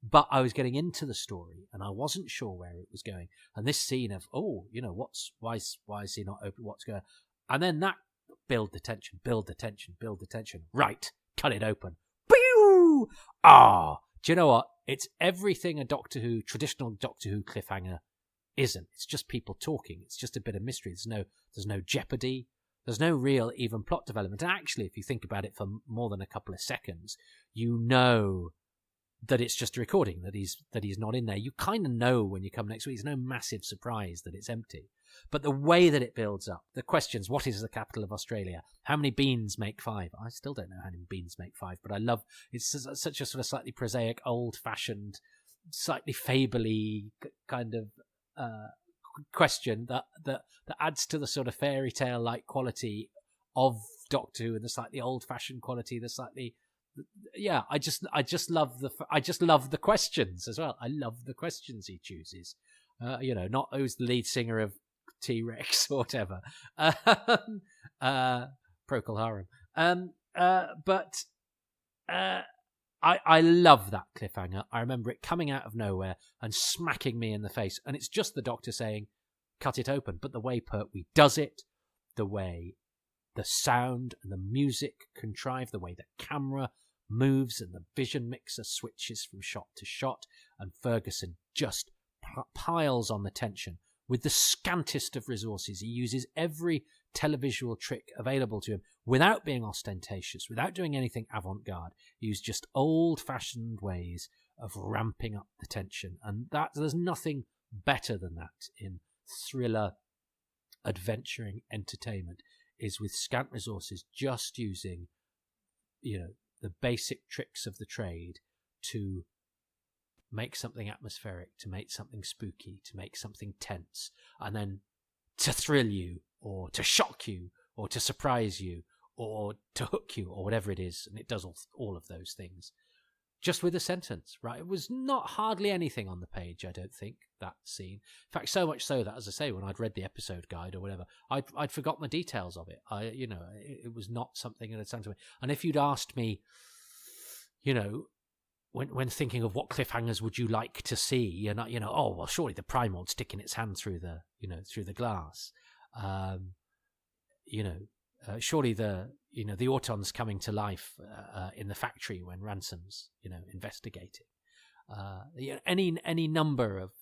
But I was getting into the story and I wasn't sure where it was going. And this scene of why is he not open? What's going on? And then that build the tension. Right, cut it open. Pew! Do you know what? It's everything a traditional Doctor Who cliffhanger isn't. It's just people talking. It's just a bit of mystery. There's no jeopardy. There's no real even plot development. And actually, if you think about it for more than a couple of seconds, you know that it's just a recording, that he's not in there. You kind of know when you come next week. It's no massive surprise that it's empty. But the way that it builds up, the questions, what is the capital of Australia? How many beans make 5? I still don't know how many beans make 5, but I love, it's such a sort of slightly prosaic, old-fashioned, slightly fably kind of question that adds to the sort of fairy tale-like quality of Doctor Who and the slightly old-fashioned quality, the slightly... Yeah, I just love the questions as well. I love the questions he chooses. Not who's the lead singer of T-Rex or whatever. Procol Harum. But I love that cliffhanger. I remember it coming out of nowhere and smacking me in the face. And it's just the Doctor saying, cut it open. But the way Pertwee does it, the way the sound and the music contrive, the way the camera moves and the vision mixer switches from shot to shot, and Ferguson just piles on the tension with the scantest of resources. He uses every televisual trick available to him without being ostentatious, without doing anything avant-garde. He used just old-fashioned ways of ramping up the tension, and there's nothing better than that in thriller, adventuring entertainment, is with scant resources, just using, the basic tricks of the trade to make something atmospheric, to make something spooky, to make something tense, and then to thrill you, or to shock you, or to surprise you, or to hook you, or whatever it is. And it does all of those things just with a sentence, right? It was not hardly anything on the page, I don't think, that scene. In fact, so much so that, as I say, when I'd read the episode guide or whatever, I'd forgotten the details of it. It was not something that had sounded to me. And if you'd asked me, when thinking of what cliffhangers would you like to see, and surely the Primordial sticking its hand through the glass, surely the Autons coming to life in the factory when Ransom's investigating, any number of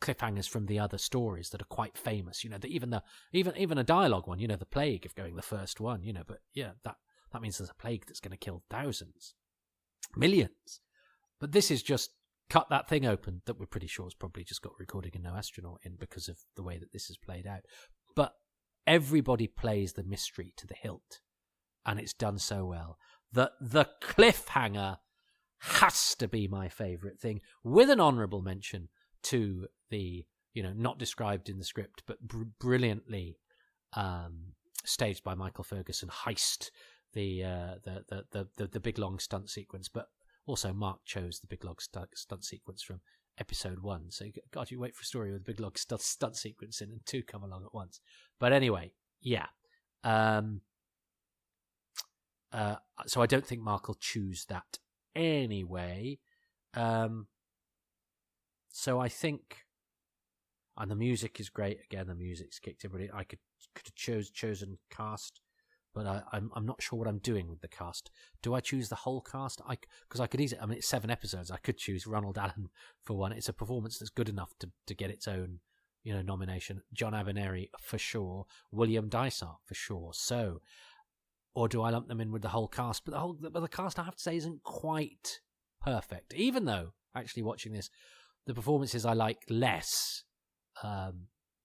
cliffhangers from the other stories that are quite famous. Even a dialogue one. The plague of going the first one. But yeah, that means there's a plague that's going to kill thousands, millions. But this is just cut that thing open that we're pretty sure has probably just got recording and no astronaut in because of the way that this is played out. But everybody plays the mystery to the hilt, and it's done so well that the cliffhanger has to be my favourite thing, with an honourable mention to the not described in the script but brilliantly staged by Michael Ferguson heist, the big long stunt sequence. But also, Mark chose the big log stunt sequence from episode 1. So, God, you wait for a story with a big log stunt sequence in and 2 come along at once. But anyway, yeah. So I don't think Mark will choose that anyway. So I think... And the music is great. Again, the music's kicked in. I could have chosen cast, but I'm not sure what I'm doing with the cast. Do I choose the whole cast? Because I could easily... I mean, it's 7 episodes. I could choose Ronald Allen for one. It's a performance that's good enough to get its own, nomination. John Aveneri for sure. William Dysart for sure. So, or do I lump them in with the whole cast? But the cast, I have to say, isn't quite perfect. Even though, actually watching this, the performances I like less.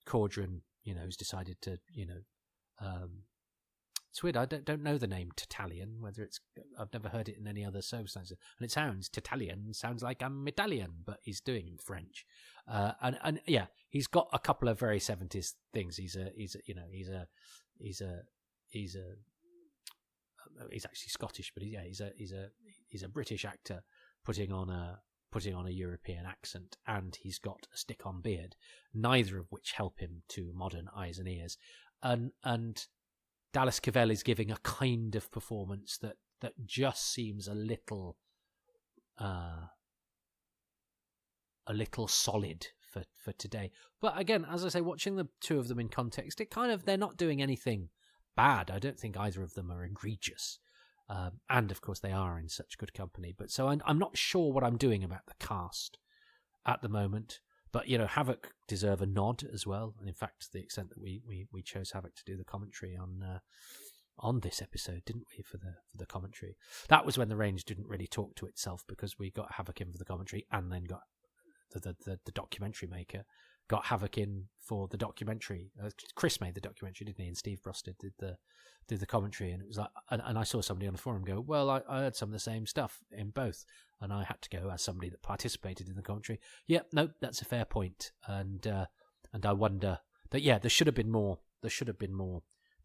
Caudron, who's decided to, it's weird. I don't know the name Tatalian. I've never heard it in any other circumstances, and it sounds Tatalian. Sounds like I'm Italian, but he's doing it in French. And yeah, he's got a couple of very 70s things. He's actually Scottish, but he's a British actor putting on a European accent, and he's got a stick-on beard, neither of which help him to modern eyes and ears. And Dallas Cavell is giving a kind of performance that just seems a little solid for today. But again, as I say, watching the two of them in context, they're not doing anything bad. I don't think either of them are egregious. And of course they are in such good company. But so I'm not sure what I'm doing about the cast at the moment. But Havoc deserve a nod as well. And in fact, to the extent that we chose Havoc to do the commentary on this episode, didn't we, for the commentary? That was when the range didn't really talk to itself, because we got Havoc in for the commentary and then got the documentary maker got Havoc in for the documentary. Chris made the documentary, didn't he? And Steve Brosted did the commentary. And it was like, and I saw somebody on the forum go, well, I heard some of the same stuff in both, and I had to go as somebody that participated in the commentary. Yeah, no, that's a fair point. And I wonder that there should have been more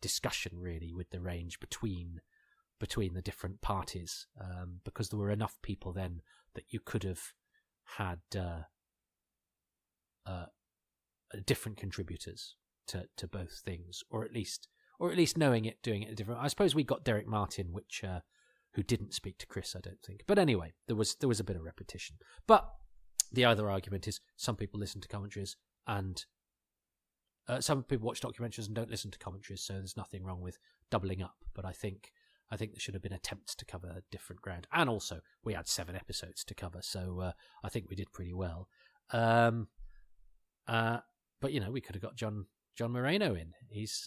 discussion really with the range between the different parties, because there were enough people then that you could have had different contributors to both things, or at least doing it different. I suppose we got Derek Martin, who didn't speak to Chris, I don't think. But anyway, there was a bit of repetition. But the other argument is some people listen to commentaries, and some people watch documentaries and don't listen to commentaries, so there's nothing wrong with doubling up. But I think there should have been attempts to cover different ground, and also we had 7 episodes to cover, so I think we did pretty well. But we could have got John Moreno in. He's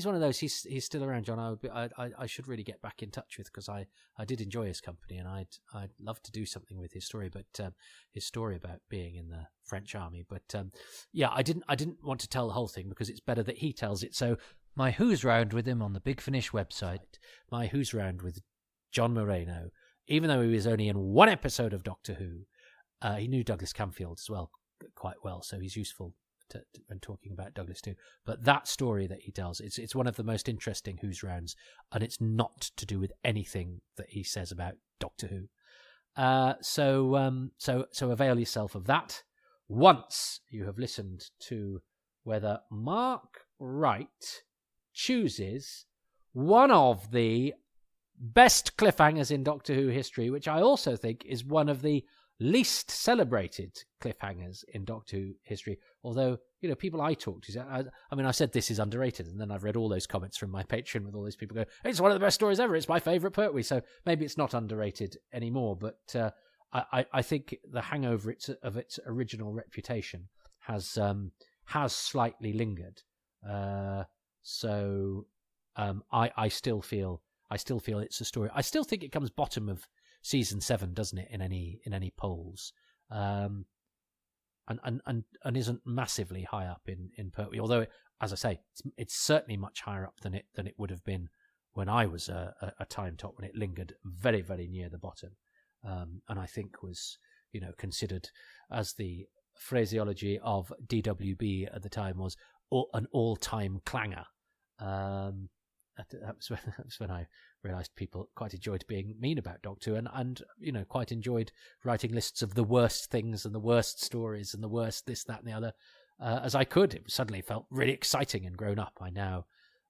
one of those. He's still around. John, I should really get back in touch with, because I did enjoy his company, and I'd love to do something with his story. But his story about being in the French army. But I didn't want to tell the whole thing, because it's better that he tells it. So my Who's Round with him on the Big Finish website. My Who's Round with John Moreno. Even though he was only in 1 episode of Doctor Who, he knew Douglas Camfield as well quite well, so he's useful when talking about Douglas too. But that story that he tells, it's one of the most interesting Who's Rounds, and it's not to do with anything that he says about Doctor Who. So avail yourself of that once you have listened to whether Mark Wright chooses one of the best cliffhangers in Doctor Who history, which I also think is one of the least celebrated cliffhangers in Doctor Who history. Although, people I talk to, I said this is underrated, and then I've read all those comments from my Patreon with all those people go, it's one of the best stories ever, it's my favourite Pertwee. So maybe it's not underrated anymore, but I think the hangover of its original reputation has slightly lingered. I still feel it's a story. I still think it comes bottom of season 7, doesn't it, in any polls, and isn't massively high up in Pertwee. Although, as I say, it's certainly much higher up than it would have been when I was a time top, when it lingered very, very near the bottom, and I think was considered, as the phraseology of DWB at the time was, an all-time clanger. That was when I realised people quite enjoyed being mean about Doctor Who, and quite enjoyed writing lists of the worst things and the worst stories and the worst this, that, and the other as I could. It suddenly felt really exciting and grown up. I now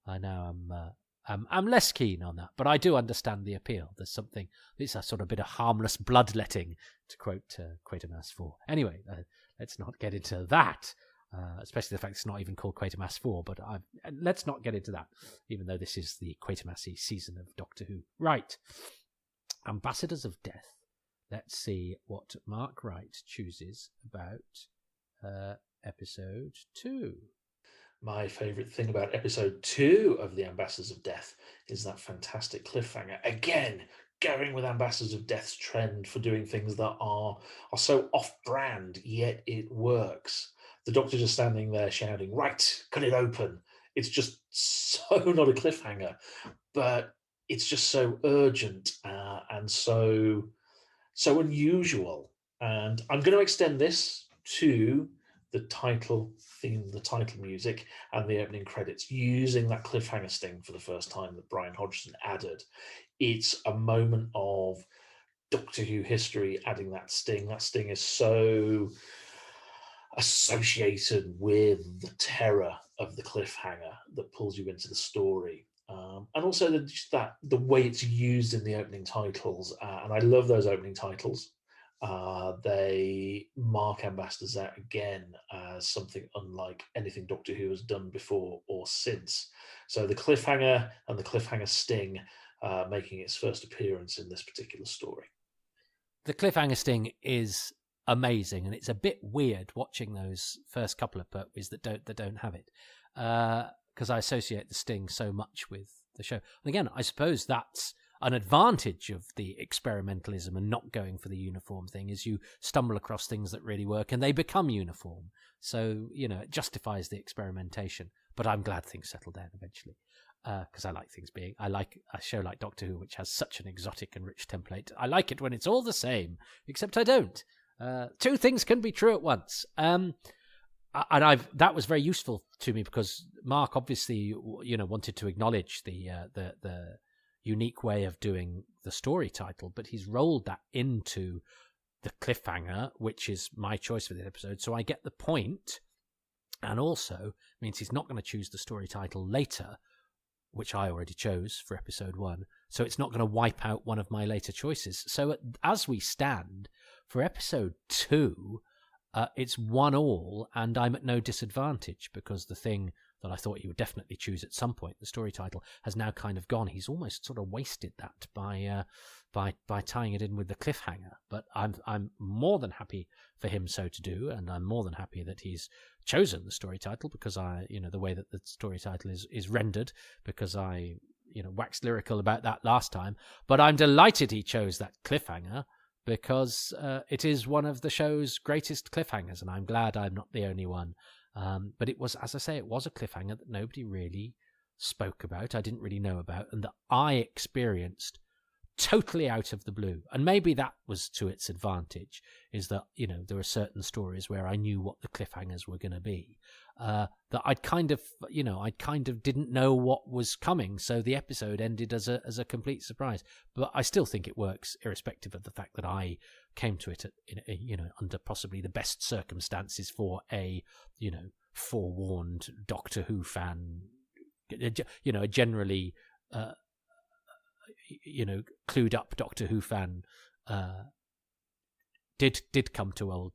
I'm less keen on that, but I do understand the appeal. There's something. It's a sort of bit of harmless bloodletting, to quote Quatermass 4. Anyway, let's not get into that. Especially the fact it's not even called Quatermass 4, but let's not get into that, even though this is the Quatermassy season of Doctor Who. Right. Ambassadors of Death. Let's see what Mark Wright chooses about episode 2. My favourite thing about episode 2 of The Ambassadors of Death is that fantastic cliffhanger. Again, going with Ambassadors of Death's trend for doing things that are so off-brand, yet it works. The Doctor just standing there shouting, right, cut it open. It's just so not a cliffhanger, but it's just so urgent and so unusual. And I'm going to extend this to the title theme, the title music, and the opening credits, using that cliffhanger sting for the first time that Brian Hodgson added. It's a moment of Doctor Who history adding that sting. That sting is so associated with the terror of the cliffhanger that pulls you into the story, and also the way it's used in the opening titles. And I love those opening titles. they mark ambassadors out again as something unlike anything Doctor Who has done before or since. So the cliffhanger and the cliffhanger sting making its first appearance in this particular story. The cliffhanger sting is amazing, and it's a bit weird watching those first couple of Pertwees that don't have it, because I associate the sting so much with the show. And again, I suppose that's an advantage of the experimentalism and not going for the uniform thing, is you stumble across things that really work and they become uniform. So, it justifies the experimentation. But I'm glad things settle down eventually, because I like a show like Doctor Who, which has such an exotic and rich template. I like it when it's all the same, except I don't. Two things can be true at once. And that was very useful to me, because Mark obviously, wanted to acknowledge the unique way of doing the story title, but he's rolled that into the cliffhanger, which is my choice for this episode. So I get the point, and also means he's not going to choose the story title later, which I already chose for episode 1. So it's not going to wipe out one of my later choices. So as we stand for episode 2, it's 1-1, and I'm at no disadvantage, because the thing that I thought he would definitely choose at some point, the story title, has now kind of gone. He's almost sort of wasted that by tying it in with the cliffhanger. But I'm more than happy for him so to do, and I'm more than happy that he's chosen the story title, because the way that the story title is rendered, because I waxed lyrical about that last time. But I'm delighted he chose that cliffhanger, because it is one of the show's greatest cliffhangers, and I'm glad I'm not the only one. But it was, as I say, it was a cliffhanger that nobody really spoke about, I didn't really know about, and that I experienced totally out of the blue. And maybe that was to its advantage, is that, there are certain stories where I knew what the cliffhangers were going to be, that I'd kind of didn't know what was coming. So the episode ended as a complete surprise. But I still think it works, irrespective of the fact that I came to it under possibly the best circumstances for a, forewarned Doctor Who fan, a generally, clued up Doctor Who fan, did come to old,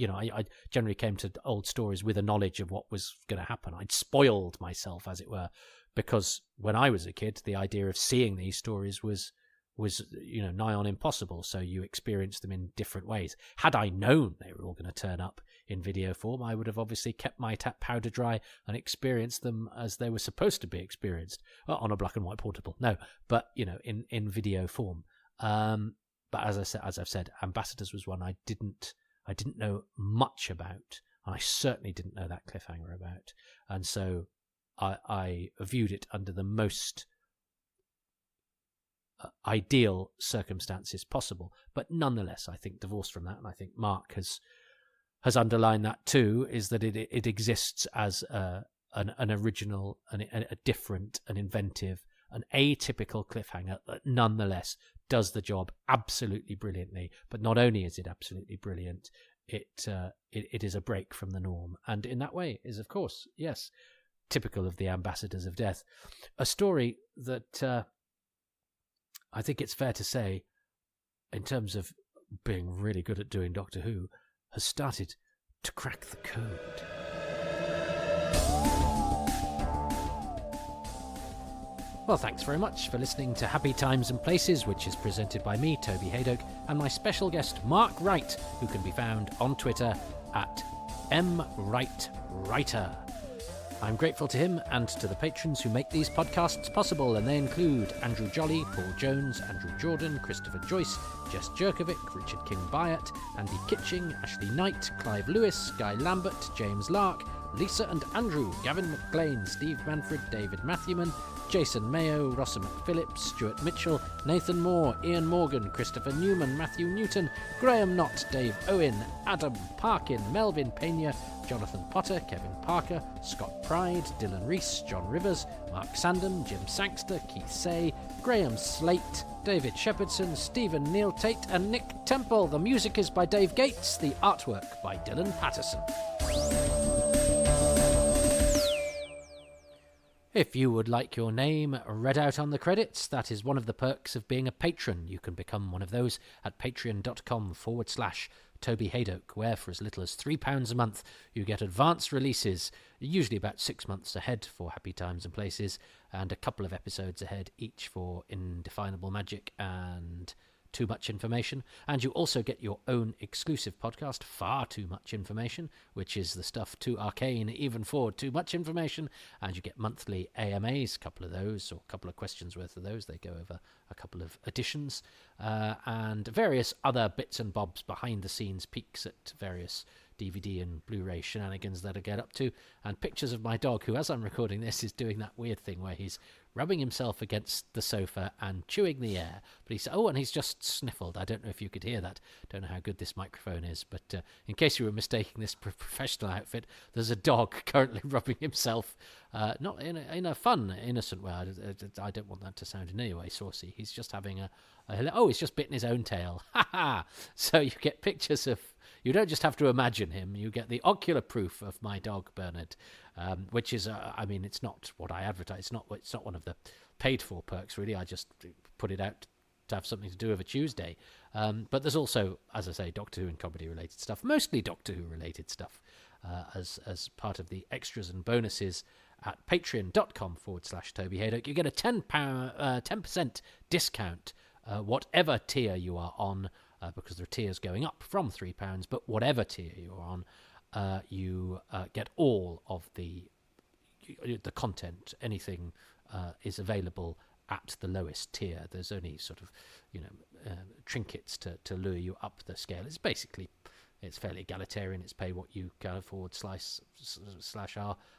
I generally came to old stories with a knowledge of what was going to happen. I'd spoiled myself, as it were, because when I was a kid, the idea of seeing these stories was nigh on impossible. So you experienced them in different ways. Had I known they were all going to turn up in video form, I would have obviously kept my tap powder dry and experienced them as they were supposed to be experienced, on a black and white portable. No, but in video form. But as I've said, Ambassadors was one I didn't know much about, and I certainly didn't know that cliffhanger about. And so I viewed it under the most ideal circumstances possible. But nonetheless, I think divorced from that, and I think Mark has underlined that too, is that it exists as an original, a different, an inventive, an atypical cliffhanger that nonetheless does the job absolutely brilliantly. But not only is it absolutely brilliant, it is a break from the norm, and in that way is, of course, yes, typical of the Ambassadors of Death, a story that I think it's fair to say, in terms of being really good at doing Doctor Who, has started to crack the code. Well, thanks very much for listening to Happy Times and Places, which is presented by me, Toby Hadoke, and my special guest, Mark Wright, who can be found on Twitter at mwrightwriter. I'm grateful to him and to the patrons who make these podcasts possible, and they include Andrew Jolly, Paul Jones, Andrew Jordan, Christopher Joyce, Jess Jerkovic, Richard King-Byatt, Andy Kitching, Ashley Knight, Clive Lewis, Guy Lambert, James Lark, Lisa and Andrew, Gavin McGlane, Steve Manfred, David Matthewman, Jason Mayo, Rossa McPhillips, Stuart Mitchell, Nathan Moore, Ian Morgan, Christopher Newman, Matthew Newton, Graham Knott, Dave Owen, Adam Parkin, Melvin Pena, Jonathan Potter, Kevin Parker, Scott Pride, Dylan Rees, John Rivers, Mark Sandham, Jim Sangster, Keith Say, Graham Slate, David Shepherdson, Stephen Neil Tate, and Nick Temple. The music is by Dave Gates, the artwork by Dylan Patterson. If you would like your name read out on the credits, that is one of the perks of being a patron. You can become one of those at patreon.com/Toby Hadoke, where for as little as £3 a month, you get advanced releases, usually about 6 months ahead for Happy Times and Places, and a couple of episodes ahead each for Indefinable Magic and Too Much Information. And you also get your own exclusive podcast, Far Too Much Information, which is the stuff too arcane even for Too Much Information. And you get monthly AMAs, a couple of those, or a couple of questions worth of those. They go over a couple of editions, and various other bits and bobs behind the scenes peeks at various DVD and Blu-ray shenanigans that I get up to, and pictures of my dog, who, as I'm recording this, is doing that weird thing where he's rubbing himself against the sofa and chewing the air. But and he's just sniffled. I don't know if you could hear that. Don't know how good this microphone is, but in case you were mistaking this professional outfit, there's a dog currently rubbing himself, not in a fun, innocent way. I don't want that to sound in any way saucy. He's just having he's just bitten his own tail. Ha ha! So you get pictures of. You don't just have to imagine him. You get the ocular proof of my dog Bernard, which is, it's not what I advertise. It's not one of the paid-for perks, really. I just put it out to have something to do of a Tuesday. But there's also, as I say, Doctor Who and comedy-related stuff, mostly Doctor Who-related stuff, as part of the extras and bonuses at patreon.com/Toby Hadoke. You get a 10% discount, whatever tier you are on, because there are tiers going up from £3, but whatever tier you're on, you get all of the content. Anything is available at the lowest tier. There's only sort of, trinkets to lure you up the scale. It's fairly egalitarian. It's pay what you can afford /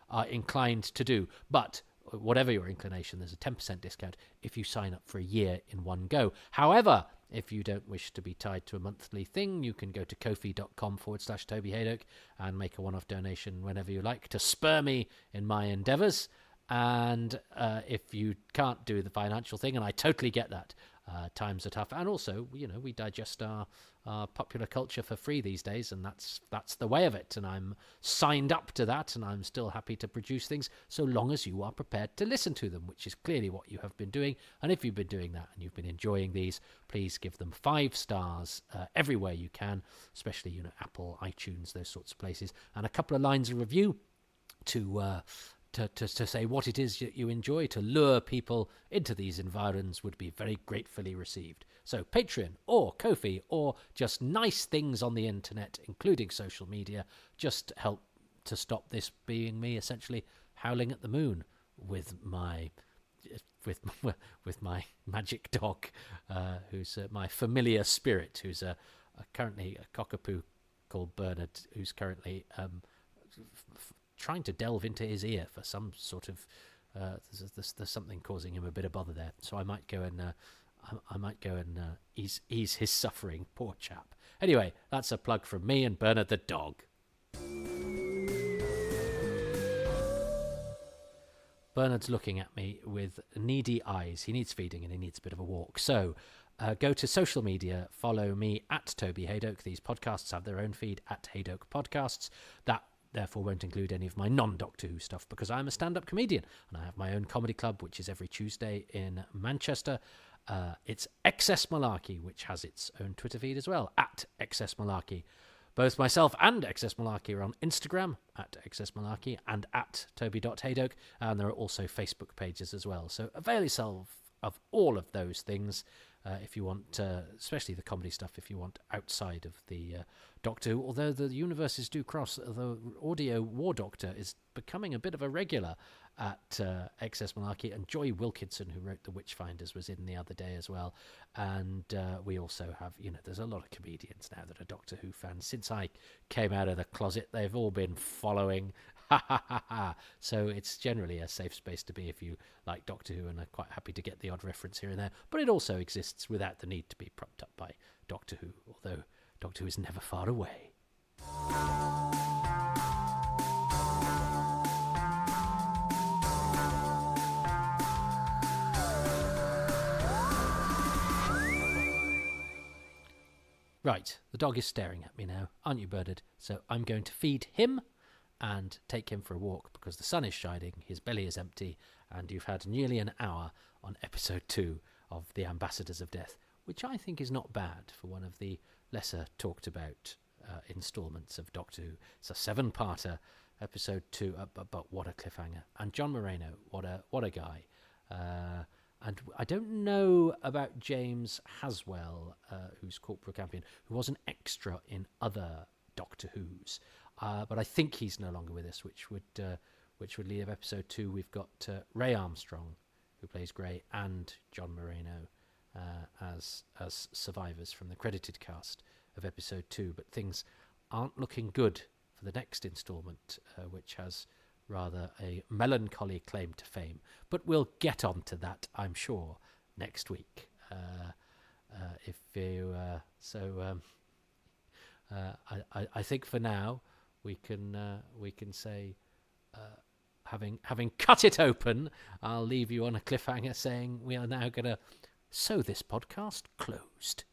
are inclined to do. But whatever your inclination, there's a 10% discount if you sign up for a year in one go. However, if you don't wish to be tied to a monthly thing, you can go to ko-fi.com/Toby Hadoke and make a one-off donation whenever you like to spur me in my endeavours. And if you can't do the financial thing, and I totally get that, times are tough. And also, we digest our popular culture for free these days, and that's the way of it. And I'm signed up to that, and I'm still happy to produce things so long as you are prepared to listen to them, which is clearly what you have been doing. And if you've been doing that and you've been enjoying these, please give them 5 stars everywhere you can, especially Apple, iTunes, those sorts of places, and a couple of lines of review to say what it is that you enjoy, to lure people into these environs, would be very gratefully received. So Patreon or Ko-fi or just nice things on the internet, including social media, just help to stop this being me essentially howling at the moon with my magic dog, who's my familiar spirit, who's currently a cockapoo called Bernard, who's currently trying to delve into his ear for some sort of there's something causing him a bit of bother there. So I might go and ease his suffering, poor chap. Anyway, that's a plug from me and Bernard the dog. Bernard's looking at me with needy eyes. He needs feeding and he needs a bit of a walk. So go to social media, follow me at Toby Hadoke. These podcasts have their own feed at Hadoke Podcasts. That therefore won't include any of my non-Doctor Who stuff, because I'm a stand-up comedian and I have my own comedy club, which is every Tuesday in Manchester. It's XS Malarkey, which has its own Twitter feed as well, at XS Malarkey. Both myself and XS Malarkey are on Instagram, at XS Malarkey, and at Toby.Hadoke, and there are also Facebook pages as well. So avail yourself of all of those things if you want, especially the comedy stuff, if you want outside of the Doctor Who, although the universes do cross. The audio War Doctor is becoming a bit of a regular at XS Malarkey, and Joy Wilkinson, who wrote The Witchfinders, was in the other day as well. And we also have, there's a lot of comedians now that are Doctor Who fans. Since I came out of the closet, they've all been following. So it's generally a safe space to be if you like Doctor Who and are quite happy to get the odd reference here and there. But it also exists without the need to be propped up by Doctor Who, although Doctor Who is never far away. Right, the dog is staring at me now, aren't you, Bernard? So I'm going to feed him and take him for a walk, because the sun is shining, his belly is empty, and you've had nearly an hour on episode 2 of The Ambassadors of Death, which I think is not bad for one of the lesser talked about instalments of Doctor Who. It's a 7-parter, episode 2, but what a cliffhanger. And John Moreno, what a guy. And I don't know about James Haswell, who's Corporal Campion, who was an extra in other Doctor Who's, but I think he's no longer with us, which would leave episode 2. We've got Ray Armstrong, who plays Grey, and John Moreno as survivors from the credited cast of episode 2. But things aren't looking good for the next instalment, which has rather a melancholy claim to fame. But we'll get on to that, I'm sure, next week. I think for now we can say, having cut it open, I'll leave you on a cliffhanger saying we are now going to sew this podcast closed.